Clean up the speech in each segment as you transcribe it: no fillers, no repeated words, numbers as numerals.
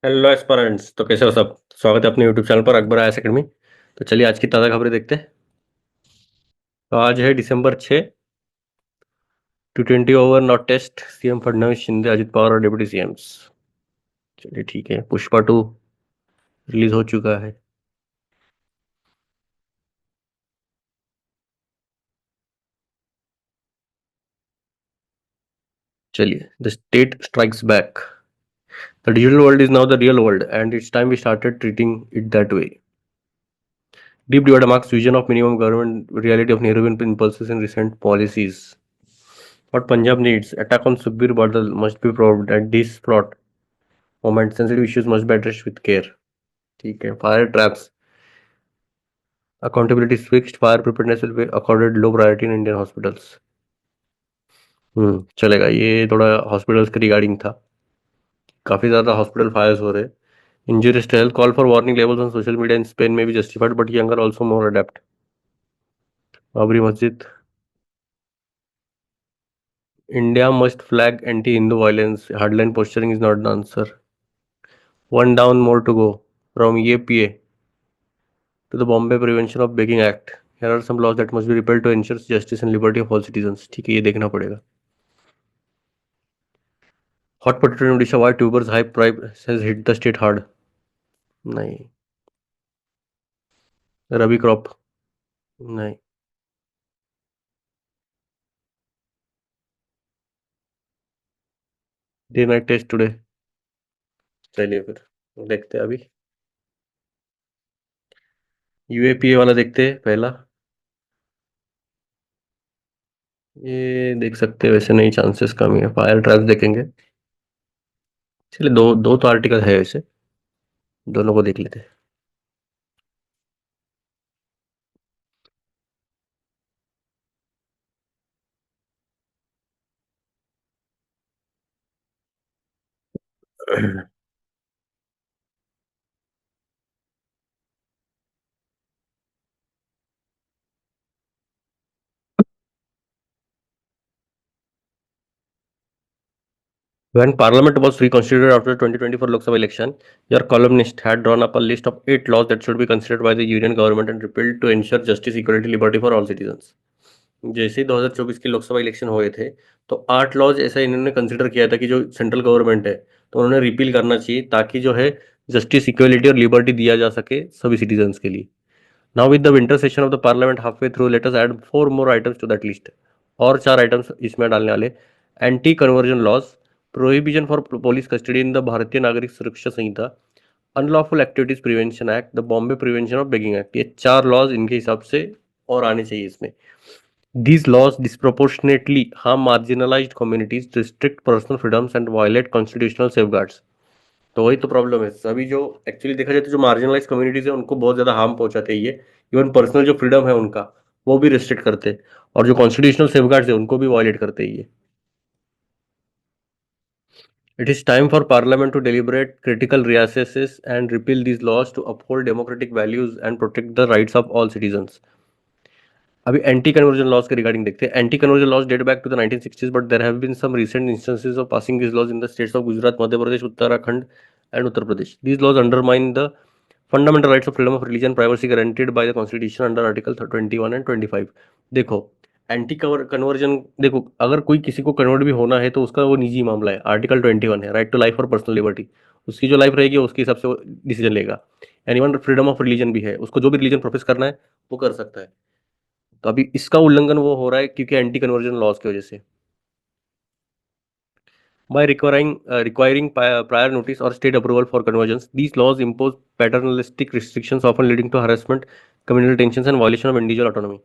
Hello एस्पारेंट्स। तो कैसे हो सब? स्वागत है अपने यूट्यूब चैनल पर अकबर आया अकेडमी। तो चलिए आज की ताज़ा खबरें देखते हैं। तो आज है December 6। T20 over not test, CM Fadnavis, Shinde, Ajit Pawar और डिप्टी सीएम्स। चलिए ठीक है, पुष्पा 2 रिलीज हो चुका है। चलिए, the state strikes back. The digital world is now the real world and it's time we started treating it that way. Deep divide marks vision of minimum government reality of Nehruvian impulses in recent policies. What Punjab needs, attack on Sukhbir Badal must be proved at this plot moment. Sensitive issues must be addressed with care. ठीक है, fire traps, accountability fixed, fire preparedness will be accorded low priority in Indian hospitals. चलेगा, ये थोड़ा hospitals के regarding था। काफी ज्यादा hospital Fyers हो रहे। Injuries to health, call for warning labels on social media in Spain may be justified, but younger also more adept. Babri मस्जिद, India must flag anti-Hindu violence. Hardline posturing is not the answer. One down, more to go. From EAPA to the Bombay Prevention of Begging Act. Here are some laws that must be repealed to ensure justice and liberty of all citizens. ठीक है, ये देखना पड़ेगा। Hot potato in Odisha, why tubers high price has hit the state hard? नहीं। Rabi crop, नहीं। Day night test today. चलिए फिर देखते हैं अभी। यूएपीए वाला देखते हैं पहला। ये देख सकते हैं, वैसे नहीं, चांसेस कम ही है। फायर ट्रैप्स देखेंगे। चलिए, दो दो तो आर्टिकल है वैसे, दोनों को देख लेते हैं। When Parliament was reconstituted after the 2024 Lok Sabha election, your columnist had drawn up a list of 8 laws that should be considered by the union government and repealed to ensure justice, equality, liberty for all citizens. जैसे ही 2024 के Lok Sabha election हुए थे, तो 8 laws ऐसा इन्होंने consider किया था कि जो सेंट्रल गवर्नमेंट है, तो उन्होंने रिपील करना चाहिए ताकि जो है जस्टिस, इक्वलिटी और लिबर्टी दिया जा सके सभी सिटीजन्स के लिए। Now with the winter session of the parliament half way through, let us add 4 more items to that list. और 4 आइटम्स इसमें डालने वाले। Anti conversion laws, prohibition for police custody in the Bharatiya Nagarik Suraksha Sanhita, unlawful activities prevention act, the Bombay prevention of begging act. ये 4 laws इनके हिसाब से और आने चाहिए इसमें। These laws disproportionately harm marginalized communities, restrict personal freedoms and violate constitutional safeguards. तो वही तो प्रॉब्लम है। सभी जो एक्चुअली देखा जाए तो जो मार्जिनलाइज कम्युनिटीज है उनको बहुत ज्यादा हार्म पहुंचाते हैं ये। इवन पर्सनल जो फ्रीडम है उनका, वो भी रिस्ट्रिक्ट करते हैं। और जो कॉन्स्टिट्यूशनल सेफगार्ड्स है उनको भी वायलेट करते हैं ये। It is time for parliament to deliberate critical reassess and repeal these laws to uphold democratic values and protect the rights of all citizens. अभी एंटी कन्वर्जन लॉज के रिगार्डिंग देखते हैं। Anti conversion laws date back to the 1960s, but there have been some recent instances of passing these laws in the states of Gujarat, Madhya Pradesh, Uttarakhand, and Uttar Pradesh. These laws undermine the fundamental rights of freedom of religion, privacy guaranteed by the Constitution under Article 21 and 25। देखो, anti conversion, देखो अगर कोई किसी को convert भी होना है तो उसका वो निजी मामला है। आर्टिकल 21 है, राइट टू लाइफ और पर्सनल लिबर्टी। उसकी जो लाइफ रहेगी उसके हिसाब से वो डिसीजन लेगा। And even freedom of religion भी है, उसको जो भी रिलीजन प्रोफेस करना है वो कर सकता है। तो अभी इसका उल्लंघन वो हो रहा है क्योंकि एंटी कन्वर्जन लॉज की वजह से। By requiring prior notice or state approval for conversions, these laws impose paternalistic restrictions, often leading to harassment, communal tensions, and violation of individual autonomy.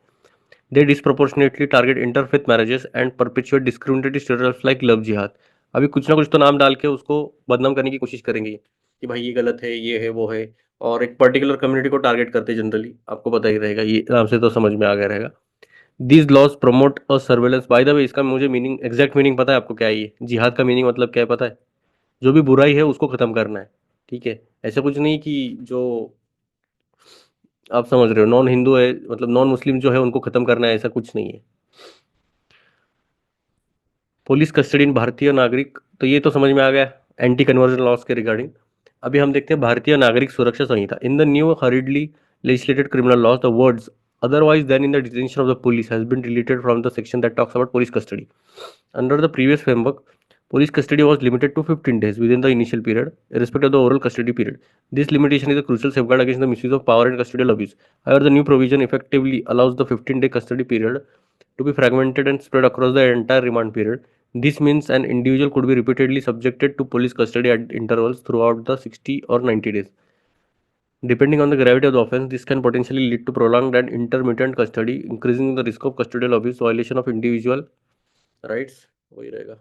They disproportionately target interfaith marriages and perpetuate discriminatory stereotypes like love jihad. अभी कुछ ना कुछ तो नाम डाल के उसको बदनाम करने की कोशिश करेंगे कि भाई ये गलत है, ये है, वो है। और एक पर्टिकुलर कम्युनिटी को टारगेट करते हैं जनरली, आपको पता ही रहेगा, ये नाम से तो समझ में आ गया रहेगा। These laws promote a surveillance. By the way, इसका मुझे मीनिंग, एग्जैक्ट मीनिंग पता है आपको क्या है? ये जिहाद का मीनिंग मतलब क्या है पता है? जो भी बुराई है उसको खत्म करना है। ठीक है, ऐसा कुछ नहीं कि जो आप समझ रहे हो नॉन हिंदू है, मतलब नॉन मुस्लिम जो है उनको खत्म करना है, ऐसा कुछ नहीं है। पुलिस कस्टडी इन भारतीय नागरिक, तो ये तो समझ में आ गया एंटी कन्वर्जन लॉस के रिगार्डिंग। अभी हम देखते हैं Bharatiya Nagarik Suraksha Sanhita. In the new hurriedly legislated criminal laws, the words otherwise than in the detention of the police has been deleted from the section that talks about police custody. Under the previous framework, police custody was limited to 15 days within the initial period, irrespective of the overall custody period. This limitation is a crucial safeguard against the misuse of power and custodial abuse. However, the new provision effectively allows the 15-day custody period to be fragmented and spread across the entire remand period. This means an individual could be repeatedly subjected to police custody at intervals throughout the 60 or 90 days. Depending on the gravity of the offense, this can potentially lead to prolonged and intermittent custody, increasing the risk of custodial abuse, violation of individual rights, वही रहेगा,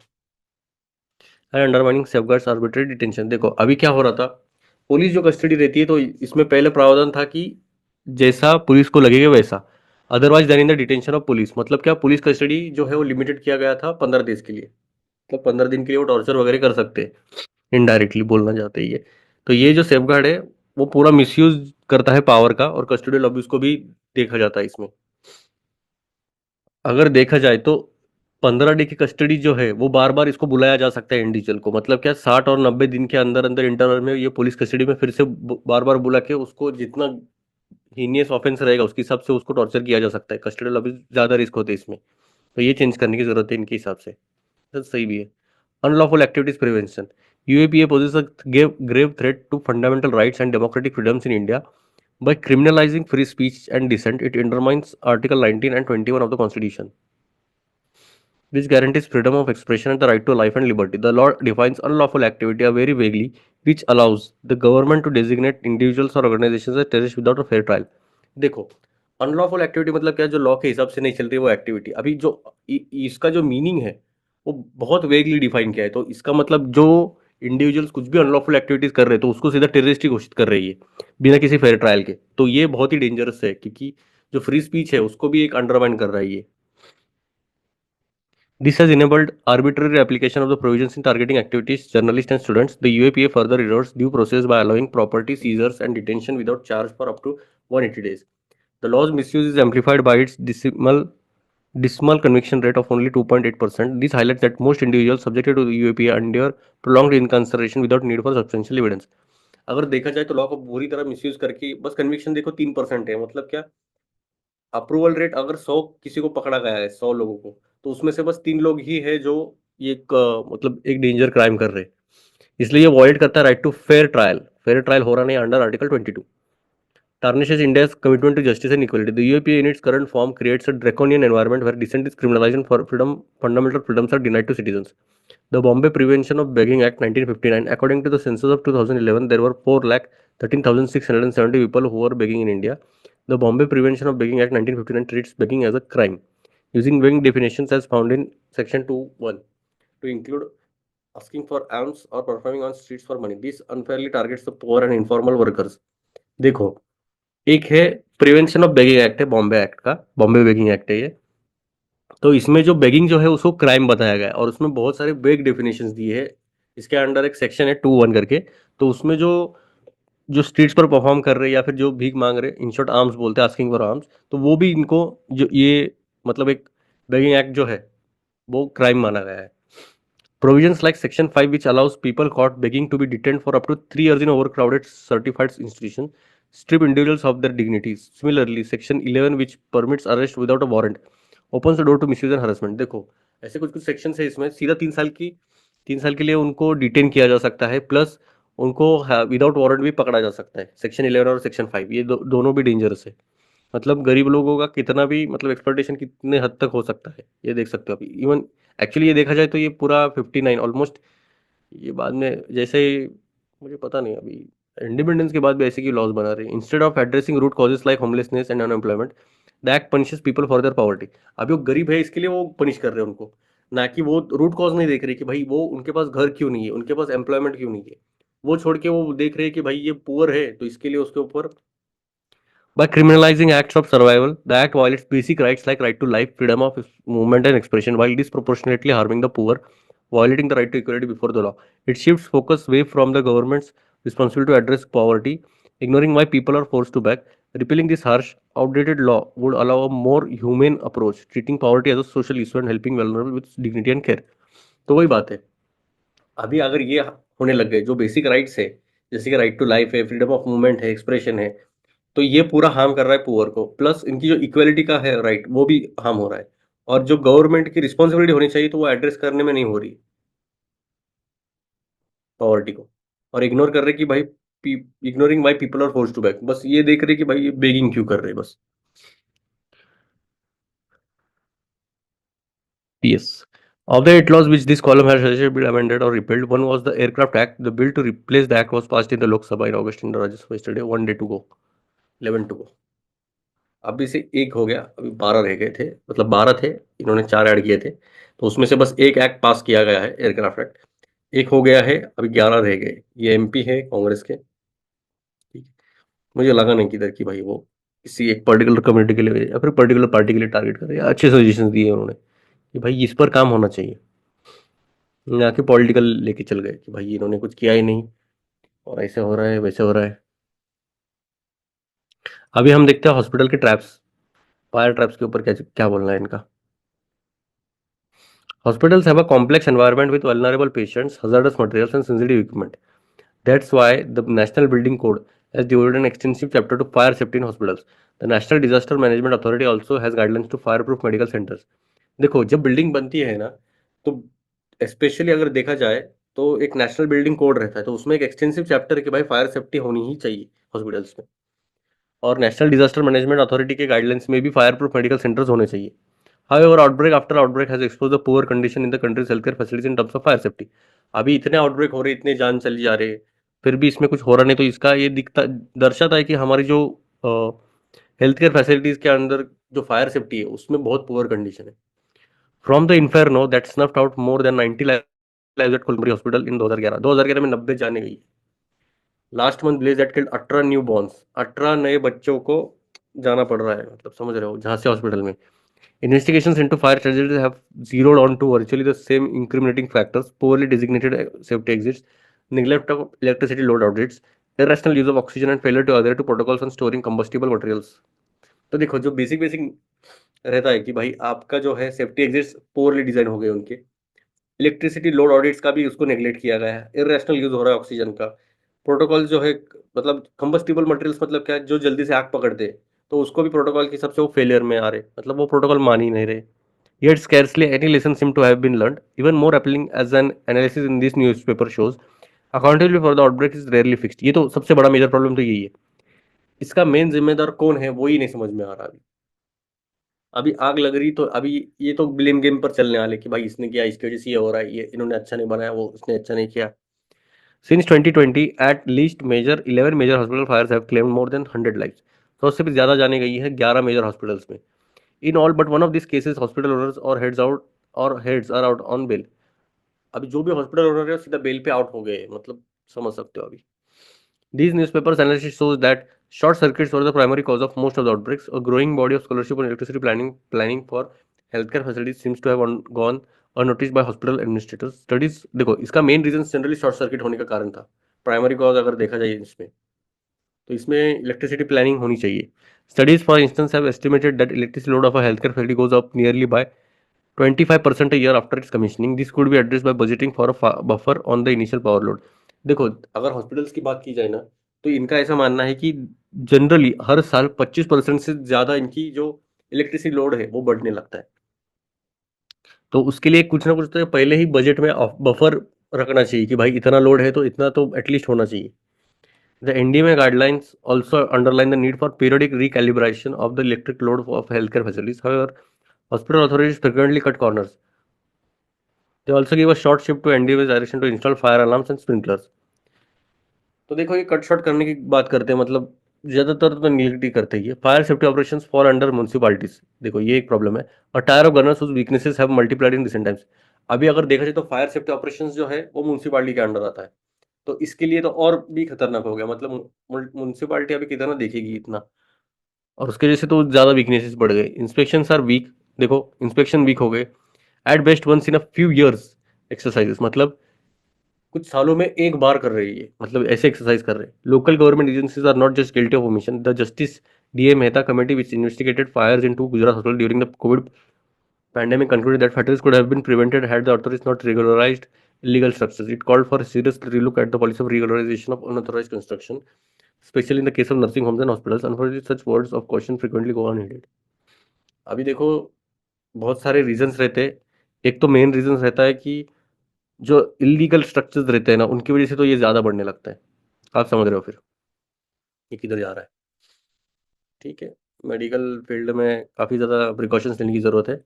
and undermining safeguards arbitrary detention. देखो अभी क्या हो रहा था, police जो custody रहती है तो इसमें पहले प्रावधान था कि जैसा पुलिस को लगेगा वैसा, otherwise then in the detention of police. मतलब क्या, पुलिस कस्टडी जो है वो लिमिटेड किया गया था 15 दिन के लिए, मतलब 15 दिन के लिए वो टॉर्चर वगैरह कर सकते हैं, इनडायरेक्टली बोलना चाहते हैं ये। तो ये जो सेफगार्ड है वो पूरा मिसयूज करता है पावर का, और कस्टोडियल अब्यूज को भी देखा जाता है इसमें। अगर देखा जाए तो 15 डे की कस्टडी जो है वो बार बार इसको बुलाया जा सकता है इंडिविजुअल को। मतलब क्या, 60 और 90 दिन के अंदर अंदर इंटरवल में ये पुलिस कस्टडी में फिर से बार बार बुला के उसको जितना हीनियस ऑफेंस रहेगा उसके हिसाब से उसको टॉर्चर किया जा सकता है। कस्टडियल अब्यूज ज़्यादा रिस्क होते हैं इसमें, तो ये चेंज करने की जरूरत है इनके हिसाब से। तो सही भी है। Unlawful activities prevention. UAPA poses a grave threat to fundamental rights and democratic freedoms in India. By criminalizing free speech and dissent, it undermines Article 19 and 21 of the Constitution, which guarantees freedom of expression and the right to life and liberty. The law defines unlawful activity very vaguely, which allows the government to designate individuals or organizations as terrorists without a fair trial. देखो, unlawful activity मतलब क्या, जो law के हिसाब से नहीं चल रही वो एक्टिविटी। अभी जो इसका जो मीनिंग है वो बहुत वेगली डिफाइन किया है। तो इसका मतलब जो इंडिविजुअल्स कुछ भी अनलॉफुल एक्टिविटीज कर रहे हैं तो उसको सीधा टेररिस्ट ही घोषित कर रही है बिना किसी फेयर ट्रायल के। तो ये बहुत ही डेंजरस है, क्योंकि जो फ्री स्पीच है उसको भी एक अंडरमाइन कर रहा है ये। This has enabled arbitrary application of the provisions in targeting activities, journalists and students. The UAPA further erodes due process by allowing property seizures and detention without charge for up to 180 days. The law's misuse is amplified by its dismal conviction rate of only 2.8%. This highlights that most individuals subjected to the UAPA endure prolonged incarceration without need for substantial evidence. अगर देखा जाए तो law को बुरी तरह misuse करके बस conviction देखो 3% है। मतलब क्या, अप्रूवल रेट अगर 100 किसी को पकड़ा गया है 100 लोगों को, तो उसमें से बस 3 लोग ही है जो ये मतलब एक डेंजर क्राइम कर रहे हैं। इसलिए ये वॉइड करता है right to fair trial. Fair trial हो रहा नहीं under article 22। Tarnishes India's commitment to justice and equality. The UAPA in its current form creates a draconian environment where dissent is criminalized and fundamental freedoms are denied to citizens. The Bombay Prevention of Begging Act 1959, according to the census of 2011, there were 4,13,670 people who were begging in India. The Bombay Prevention of Begging Act 1959 treats begging as a crime, using begging definitions as found in Section 2(1) to include asking for alms or performing on streets for money. This unfairly targets the poor and informal workers. देखो, एक है prevention of begging act है, Bombay act का, Bombay begging act है ये। तो इसमें जो बेगिंग जो है उसको क्राइम बताया गया है और उसमें बहुत सारे बेग डेफिनेशंस दिए हैं। इसके अंडर एक सेक्शन है 2(1) करके, तो उसमें जो जो स्ट्रीट्स पर परफॉर्म कर रहे हैं या फिर जो भीख मांग रहे हैं, इन शॉर्ट आर्म्स बोलते हैं, आस्किंग फॉर आर्म्स, तो वो भी इनको जो ये मतलब एक बेगिंग एक्ट जो है वो क्राइम माना गया है। Provisions like Section 5, which allows people caught begging to be detained for up to 3 years in overcrowded certified institutions, strip individuals of their dignities. Similarly, Section 11, which permits arrest without a warrant, opens the door to misuse and harassment. देखो, ऐसे कुछ कुछ section है इसमें, सीधा 3 साल के लिए उनको डिटेन किया जा सकता है, प्लस उनको विदाउट वारंट भी पकड़ा जा सकता है। सेक्शन 11 और सेक्शन 5 ये दोनों भी डेंजरस है। मतलब गरीब लोगों का कितना भी मतलब एक्सप्लॉइटेशन कितने हद तक हो सकता है ये देख सकते हो अभी। इवन एक्चुअली ये देखा जाए तो ये पूरा 59 ऑलमोस्ट, ये बाद में जैसे मुझे पता नहीं, अभी इंडिपेंडेंस के बाद भी ऐसे की लॉज बना रहे हैं। Instead of addressing root causes like homelessness and unemployment, the act punishes people for their poverty. अभी वो गरीब है इसके लिए वो पनिश कर रहे हैं उनको, ना कि वो रूट कॉज नहीं देख रहे कि भाई वो उनके पास घर क्यों नहीं है, उनके पास एम्प्लॉयमेंट क्यों नहीं है। वो छोड़ के वो देख रहे हैं कि भाई ये पुअर है तो इसके लिए उसके ऊपर। By criminalizing acts of survival, the act violates basic rights like right to life, freedom of movement and expression, while disproportionately harming the poor, violating the right to equality before the law. It shifts focus away from the government's responsibility to address poverty, ignoring why people are forced to beg. Repealing this harsh, outdated law would allow a more humane approach, treating poverty as a social issue and helping vulnerable with dignity and care. तो वही बात है, अभी अगर ये होने लग गए जो बेसिक राइट्स है, जैसे कि राइट टू लाइफ है, फ्रीडम ऑफ मूवमेंट है, एक्सप्रेशन है, तो ये पूरा हार्म कर रहा है पुअर को, प्लस इनकी जो इक्वलिटी का है राइट वो भी हार्म हो रहा है, और जो गवर्नमेंट की रिस्पॉन्सिबिलिटी होनी चाहिए तो वो एड्रेस करने में नहीं हो रही पॉवर्टी को, और इग्नोर कर रहे कि भाई ignoring why people are force to back, बस ये देख रहे कि भाई ये बेगिंग क्यों कर रहे हैं बस। Yes. Of the eight laws which this column has suggested be amended or repealed, one was the Aircraft Act. The bill to replace the act was passed in the Lok Sabha in August in the Rajya Sabha yesterday, 1 day to go, 11 to go. अभी से एक हो गया, अभी 12 रह गए थे, मतलब 12 थे, इन्होंने 4 ऐड किए थे, तो उसमें से बस एक एक्ट पास किया गया है, एयरक्राफ्ट एक्ट, एक हो गया है, अभी 11 रह गए। ये एमपी है कांग्रेस के, ठीक है। मुझे लगा नहीं किधर कि भाई वो किसी एक पर्टिकुलर कम्युनिटी के लिए या फिर पर्टिकुलर पार्टी के लिए टारगेट करे, अच्छे सजेशन दिए उन्होंने कि भाई इस पर काम होना चाहिए, ना कि पॉलिटिकल लेके चल गए कि भाई इन्होंने कुछ किया ही नहीं और ऐसे हो रहा है वैसे हो रहा है। अभी हम देखते हैं हॉस्पिटल के ट्रैप्स, फायर ट्रैप्स के ऊपर क्या क्या बोलना है इनका। Hospitals have a complex environment with vulnerable patients, hazardous materials, and sensitive equipment. That's why the National Building Code has devoted an extensive chapter to fire safety in hospitals. The National Disaster Management Authority also has guidelines to fireproof medical centers. देखो जब building बनती है ना, तो specially अगर देखा जाए तो एक नेशनल बिल्डिंग कोड रहता है, तो उसमें एक एक्सटेंसिव चैप्टर है कि भाई फायर सेफ्टी होनी ही चाहिए हॉस्पिटल्स में, और नेशनल डिजास्टर मैनेजमेंट अथॉरिटी के गाइडलाइंस में भी फायर प्रूफ मेडिकल सेंटर्स होने चाहिए। However, outbreak after outbreak has exposed the poor condition in the country's healthcare facilities in terms of fire safety. अभी इतने आउटब्रेक हो रहे, इतने जान चली जा रहे, फिर भी इसमें कुछ हो रहा नहीं, तो इसका ये दिखता दर्शाता है कि हमारी जो हेल्थ केयर फैसिलिटीज के अंदर जो फायर सेफ्टी है उसमें बहुत पुअर कंडीशन है। From the inferno that snuffed out more than 90 lives at कोलंबरी हॉस्पिटल इन 2011 में 90 जाने गई। Last month blaze that killed 18 newborns, 18 नए बच्चों को जाना पड़ रहा है, मतलब समझ रहे हो, झांसी हॉस्पिटल में। Investigations into fire tragedies have zeroed on to virtually the same incriminating factors: poorly designated safety exits, neglect of electricity load audits, irrational use of oxygen, and failure to adhere to protocols on storing combustible materials. तो देखो जो basic basic रहता है कि भाई आपका जो है सेफ्टी एग्जिट्स पोरली डिजाइन हो गए उनके, इलेक्ट्रिसिटी लोड ऑडिट्स का भी उसको नेग्लेक्ट किया गया है, इरेशनल यूज हो रहा है ऑक्सीजन का, प्रोटोकॉल जो है मतलब कंबस्टिबल मटेरियल्स मतलब क्या है, जो जल्दी से आग पकड़ दे, तो उसको भी प्रोटोकॉल के हिसाब से वो फेलियर में आ रहे, मतलब वो प्रोटोकॉल मान ही नहीं रहे। Yet scarcely any lesson seem to have been learned. Even more appealing as an analysis in this newspaper shows, accountability for the outbreak is rarely fixed. ये तो सबसे बड़ा मेजर प्रॉब्लम तो यही है, इसका मेन जिम्मेदार कौन है वो ही नहीं समझ में आ रहा। अभी आग लग रही तो अभी ये तो ब्लेम गेम पर चलने वाले कि भाई इसने किया, इसकी वजह से ये हो रहा है, ये इन्होंने अच्छा नहीं बनाया, वो उसने अच्छा नहीं किया। Since 2020, at least major 11 major hospital fires have claimed more than 100 lives. तो उससे भी ज़्यादा जाने गई है 11 मेजर हॉस्पिटल्स में। In all but one of these cases, hospital owners or heads are out on bail. अभी जो भी हॉस्पिटल ओनर है सीधा बेल पे आउट हो गए, मतलब समझ सकते हो अभी। These newspapers analysis shows that short circuits were the primary cause of most of the outbreaks. A growing body of scholarship on electricity planning for healthcare facilities seems to have gone unnoticed by hospital administrators. Studies देखो इसका main reason generally short circuit होने का कारण था, primary cause अगर देखा जाए इसमें, तो इसमें इलेक्ट्रिसिटी प्लानिंग होनी चाहिए। Studies, for instance, have estimated that electricity load of a healthcare facility goes up nearly by 25% a year after its commissioning. This could be addressed by budgeting for a buffer on the initial power load. देखो अगर hospitals की बात की जाए ना, तो इनका ऐसा मानना है कि जनरली हर साल 25% से ज़्यादा इनकी जो इलेक्ट्रिसिटी लोड है वो बढ़ने लगता है, तो उसके लिए कुछ ना कुछ तो पहले ही बजट में बफर रखना चाहिए कि भाई इतना लोड है तो इतना तो एटलीस्ट होना चाहिए। The NDMA guidelines also underline the need for periodic recalibration of the electric load of healthcare facilities. However, hospital authorities frequently cut corners. They also give a short shift to NDMA's direction to install fire alarms and sprinklers. तो देखो ये cut shot करने की बात करते हैं, मतलब ज्यादातर तो निगेटिव करते ही है। Fire safety operations for under municipalities, देखो ये एक प्रॉब्लम है। और tier of governance whose weaknesses have multiplied in recent times. अभी अगर देखा जाए तो फायर सेफ्टी ऑपरेशंस जो है वो म्युनिसिपालिटी के अंडर आता है, तो इसके लिए तो और भी खतरनाक हो गया, मतलब म्युनिसिपालिटी अभी कितना देखेगी इतना, और उसके वजह से तो ज़्यादा वीकनेसेस बढ़ गए। इंस्पेक्शन आर वीक, देखो इंस्पेक्शन वीक हो गए, at best once in a few years exercises, मतलब कुछ सालों में एक बार कर रही है, मतलब ऐसे एक्सरसाइज कर रहे हैं। Local government agencies are not just guilty of omission. The justice DA Mehta committee which investigated fires into Gujarat hospital during the COVID Pandemic concluded that factories could have been prevented had the authorities not regularized illegal structures. It called for a serious relook at the policy of regularization of unauthorized construction, especially in the case of nursing homes and hospitals. Unfortunately, such words of caution frequently go unheeded. अभी देखो, बहुत सारे reasons रहते हैं। एक तो main reasons रहता है कि जो इलीगल स्ट्रक्चर्स रहते हैं ना, उनकी वजह से तो ये ज़्यादा बढ़ने लगता है। आप समझ रहे हो फिर ये किधर जा रहा है। ठीक है, मेडिकल फील्ड में काफ़ी ज़्यादा प्रिकॉशंस लेने की ज़रूरत है।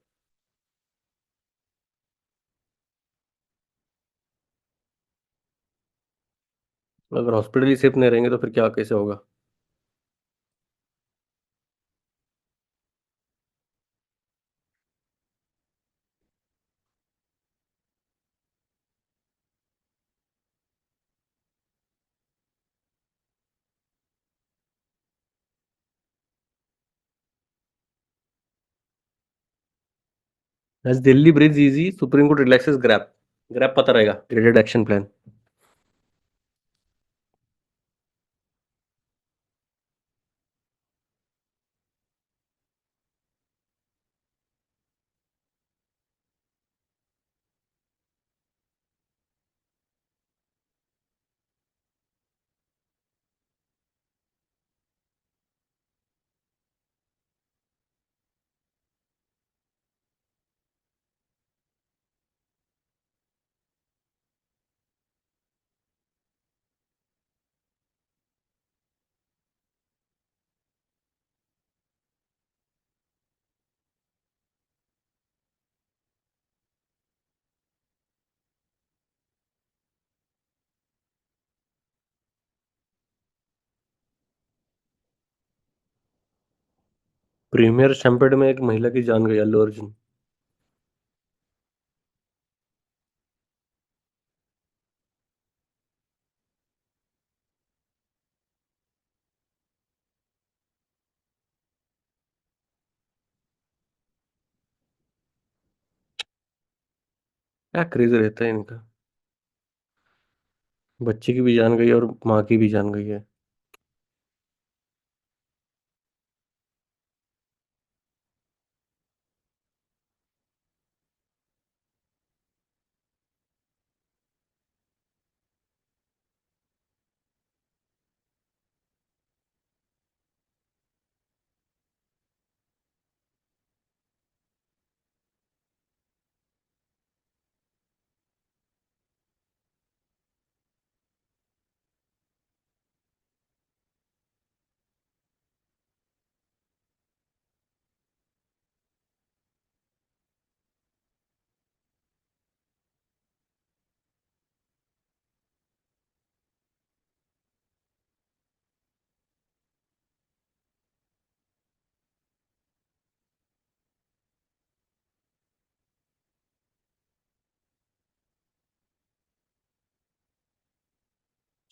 अगर हॉस्पिटल ही सेफ नहीं रहेंगे तो फिर क्या कैसे होगा। As Delhi breathes easy, Supreme Court relaxes GRAP. GRAP पता रहेगा, graded action plan. Premiere stampede में एक महिला की जान गई, अल्लू अर्जुन। क्या क्रेज रहता है इनका। बच्चे की भी जान गई और माँ की भी जान गई है।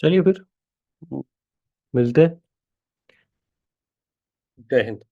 चलिए फिर मिलते हैं। जय हिंद।